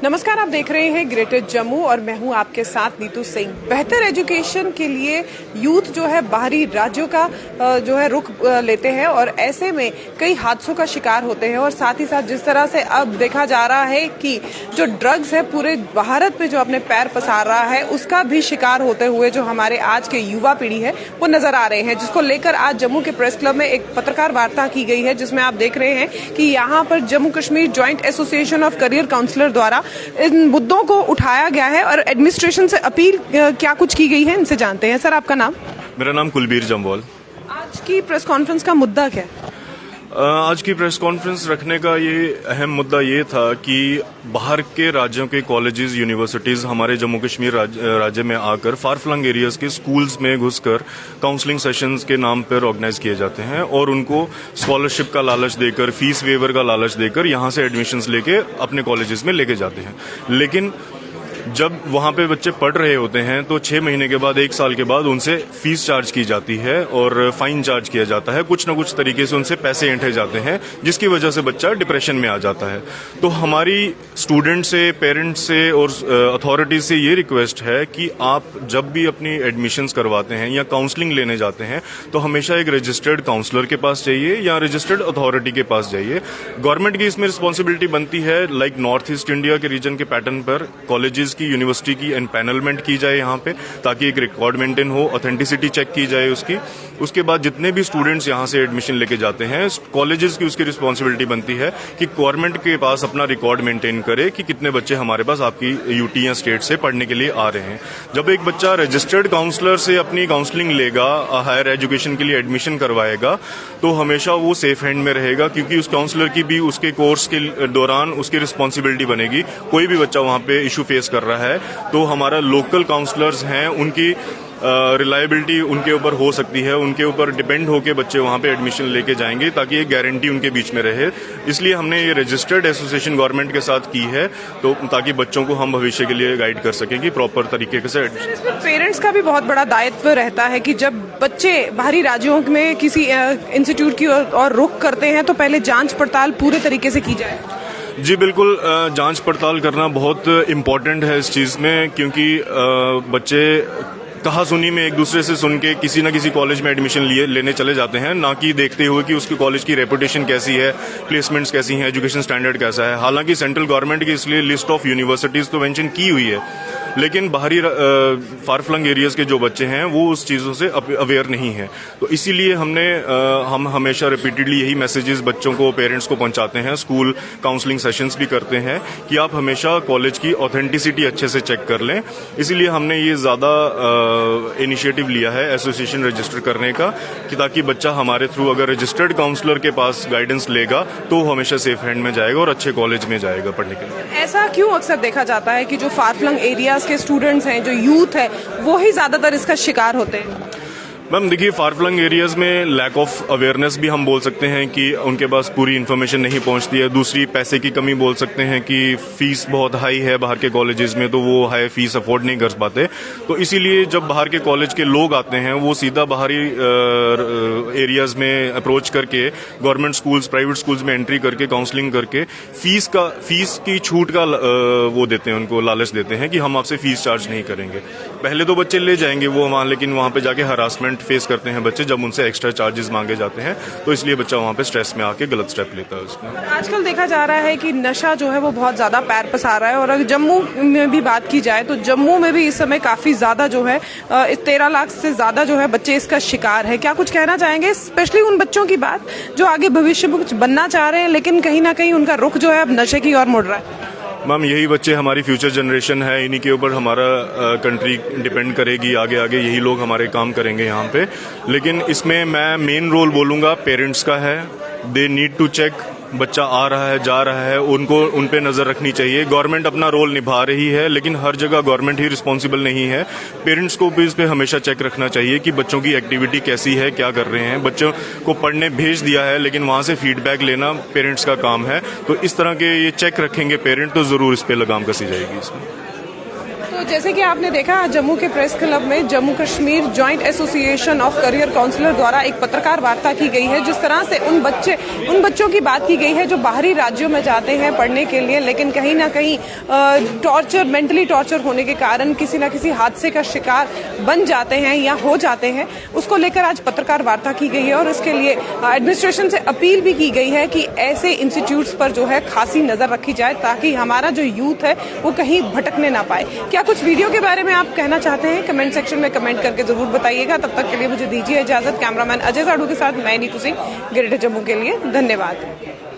नमस्कार, आप देख रहे हैं ग्रेटर जम्मू और मैं हूं आपके साथ नीतू सिंह। बेहतर एजुकेशन के लिए यूथ जो है बाहरी राज्यों का जो है रुख लेते हैं और ऐसे में कई हादसों का शिकार होते हैं। और साथ ही साथ जिस तरह से अब देखा जा रहा है कि जो ड्रग्स है पूरे भारत में जो अपने पैर पसार रहा है, उसका भी शिकार होते हुए जो हमारे आज के युवा पीढ़ी है वो नजर आ रहे हैं, जिसको लेकर आज जम्मू के प्रेस क्लब में एक पत्रकार वार्ता की गई है, जिसमें आप देख रहे हैं कि यहाँ पर Jammu Kashmir joint association of career counsellor द्वारा इन मुद्दों को उठाया गया है और एडमिनिस्ट्रेशन से अपील क्या कुछ की गई है, इनसे जानते हैं। सर, आपका नाम? मेरा नाम कुलबीर जम्वाल। आज की प्रेस कॉन्फ्रेंस का मुद्दा क्या है? आज की प्रेस कॉन्फ्रेंस रखने का ये अहम मुद्दा ये था कि बाहर के राज्यों के कॉलेजेस, यूनिवर्सिटीज हमारे जम्मू कश्मीर राज्य में आकर फार फ्लंग एरियाज के स्कूल्स में घुसकर काउंसलिंग सेशंस के नाम पर ऑर्गेनाइज किए जाते हैं और उनको स्कॉलरशिप का लालच देकर, फीस वेवर का लालच देकर यहाँ से एडमिशन्स लेके अपने कॉलेजेस में लेके जाते हैं। लेकिन जब वहाँ पे बच्चे पढ़ रहे होते हैं तो 6 महीने के बाद, 1 साल के बाद उनसे फीस चार्ज की जाती है और फाइन चार्ज किया जाता है। कुछ न कुछ तरीके से उनसे पैसे ऐंठे जाते हैं, जिसकी वजह से बच्चा डिप्रेशन में आ जाता है। तो हमारी स्टूडेंट से, पेरेंट्स से और अथॉरिटीज से ये रिक्वेस्ट है कि आप जब भी अपनी एडमिशन्स करवाते हैं या काउंसलिंग लेने जाते हैं तो हमेशा एक रजिस्टर्ड काउंसलर के पास जाइए या रजिस्टर्ड अथॉरिटी के पास जाइए। गवर्नमेंट की इसमें रिस्पॉन्सिबिलिटी बनती है, लाइक नॉर्थ ईस्ट इंडिया के रीजन के पैटर्न पर कॉलेजेस की, यूनिवर्सिटी की एम्पैनलमेंट की जाए यहाँ पे, ताकि एक रिकॉर्ड मेंटेन हो, ऑथेंटिसिटी चेक की जाए उसकी। उसके बाद जितने भी स्टूडेंट्स यहाँ से एडमिशन लेके जाते हैं, कॉलेजेस की उसकी रिस्पॉन्सिबिलिटी बनती है कि गवर्नमेंट के पास अपना रिकॉर्ड मेंटेन करे कि कितने बच्चे हमारे पास आपकी यूटी या स्टेट से पढ़ने के लिए आ रहे हैं। जब एक बच्चा रजिस्टर्ड काउंसलर से अपनी काउंसलिंग लेगा, हायर एजुकेशन के लिए एडमिशन करवाएगा, तो हमेशा वो सेफ हैंड में रहेगा, क्योंकि उस काउंसलर की भी उसके कोर्स के दौरान उसकी रिस्पॉन्सिबिलिटी बनेगी। कोई भी बच्चा वहाँ पे इशू फेस कर रहा है तो हमारा लोकल काउंसलर्स हैं, उनकी रिलायबिलिटी उनके ऊपर हो सकती है, उनके ऊपर डिपेंड होकर बच्चे वहाँ पे एडमिशन लेके जाएंगे, ताकि एक गारंटी उनके बीच में रहे। इसलिए हमने ये रजिस्टर्ड एसोसिएशन गवर्नमेंट के साथ की है, तो ताकि बच्चों को हम भविष्य के लिए गाइड कर सकें कि प्रॉपर तरीके से। इसमें पेरेंट्स का भी बहुत बड़ा दायित्व रहता है कि जब बच्चे बाहरी राज्यों में किसी इंस्टीट्यूट की और रुख करते हैं तो पहले जांच पड़ताल पूरे तरीके से की जाए। जी बिल्कुल, जांच पड़ताल करना बहुत इम्पोर्टेंट है इस चीज़ में, क्योंकि बच्चे कहा सुनी में एक दूसरे से सुन के किसी न किसी कॉलेज में एडमिशन लेने चले जाते हैं, ना कि देखते हुए कि उसके कॉलेज की रेपुटेशन कैसी है, प्लेसमेंट्स कैसी हैं, एजुकेशन स्टैंडर्ड कैसा है। हालांकि सेंट्रल गवर्नमेंट की इसलिए लिस्ट ऑफ यूनिवर्सिटीज़ तो मेंशन की हुई है, लेकिन बाहरी फार फ्लंग एरियाज के जो बच्चे हैं वो उस चीज़ों से अवेयर नहीं है। तो इसीलिए हम हमेशा रिपीटेडली यही मैसेजेस बच्चों को, पेरेंट्स को पहुंचाते हैं, स्कूल काउंसलिंग सेशंस भी करते हैं कि आप हमेशा कॉलेज की ऑथेंटिसिटी अच्छे से चेक कर लें। इसीलिए हमने ये ज़्यादा इनिशिएटिव लिया है एसोसिएशन रजिस्टर करने का, कि ताकि बच्चा हमारे थ्रू अगर रजिस्टर्ड काउंसलर के पास गाइडेंस लेगा तो हमेशा सेफ हैंड में जाएगा और अच्छे कॉलेज में जाएगा पढ़ने के लिए। ऐसा क्यों अक्सर देखा जाता है कि जो फार फ्लंग एरियाज के स्टूडेंट्स हैं, जो यूथ है, वो ही ज्यादातर इसका शिकार होते हैं? मैम देखिए, फार फ्लंग एरियाज में लैक ऑफ अवेयरनेस भी हम बोल सकते हैं कि उनके पास पूरी इन्फॉर्मेशन नहीं पहुंचती है। दूसरी, पैसे की कमी बोल सकते हैं कि फीस बहुत हाई है बाहर के कॉलेजेस में, तो वो हाई फीस अफोर्ड नहीं कर पाते। तो इसीलिए जब बाहर के कॉलेज के लोग आते हैं वो सीधा बाहरी एरियाज में अप्रोच करके गवर्नमेंट स्कूल्स, प्राइवेट स्कूल्स में एंट्री करके काउंसलिंग करके फीस की छूट का वो देते हैं, उनको लालच देते हैं कि हम आपसे फीस चार्ज नहीं करेंगे। पहले तो बच्चे ले जाएंगे वो वहाँ, लेकिन वहाँ पे जाके हरासमेंट फेस करते हैं बच्चे जब उनसे एक्स्ट्रा चार्जेस मांगे जाते हैं, तो इसलिए बच्चा वहाँ पे स्ट्रेस में आके गलत स्टेप लेता है उसमें। आजकल देखा जा रहा है कि नशा जो है वो बहुत ज्यादा पैर पसार रहा है, और अगर जम्मू में भी बात की जाए तो जम्मू में भी इस समय काफी ज्यादा जो है 13 लाख से ज्यादा जो है बच्चे इसका शिकार है। क्या कुछ कहना चाहेंगे, स्पेशली उन बच्चों की बात जो आगे भविष्य में कुछ बनना चाह रहे हैं, लेकिन कहीं ना कहीं उनका रुख जो है अब नशे की ओर मुड़ रहा है? मैम यही बच्चे हमारी फ्यूचर जनरेशन है, इन्हीं के ऊपर हमारा कंट्री डिपेंड करेगी, आगे आगे यही लोग हमारे काम करेंगे यहाँ पे। लेकिन इसमें मैं मेन रोल बोलूँगा पेरेंट्स का है। दे नीड टू चेक, बच्चा आ रहा है, जा रहा है, उनको उन पे नज़र रखनी चाहिए। गवर्नमेंट अपना रोल निभा रही है, लेकिन हर जगह गवर्नमेंट ही रिस्पॉन्सिबल नहीं है। पेरेंट्स को भी इस पे हमेशा चेक रखना चाहिए कि बच्चों की एक्टिविटी कैसी है, क्या कर रहे हैं। बच्चों को पढ़ने भेज दिया है, लेकिन वहाँ से फीडबैक लेना पेरेंट्स का काम है। तो इस तरह के ये चेक रखेंगे पेरेंट, तो ज़रूर इस पर लगाम कसी जाएगी इसमें। तो जैसे कि आपने देखा जम्मू के प्रेस क्लब में Jammu Kashmir joint association of career counsellor द्वारा एक पत्रकार वार्ता की गई है, जिस तरह से उन बच्चों की बात की गई है जो बाहरी राज्यों में जाते हैं पढ़ने के लिए, लेकिन कहीं ना कहीं मेंटली टॉर्चर होने के कारण किसी न किसी हादसे का शिकार बन जाते हैं या हो जाते हैं। उसको लेकर आज पत्रकार वार्ता की गई है और इसके लिए एडमिनिस्ट्रेशन से अपील भी की गई है कि ऐसे इंस्टीट्यूट्स पर जो है खासी नजर रखी जाए ताकि हमारा जो यूथ है वो कहीं भटकने ना पाए। क्या कुछ वीडियो के बारे में आप कहना चाहते हैं? कमेंट सेक्शन में कमेंट करके जरूर बताइएगा। तब तक के लिए मुझे दीजिए इजाजत। कैमरामैन अजय साधु के साथ मैं नीतू सिंह, ग्रेटर जम्मू के लिए। धन्यवाद।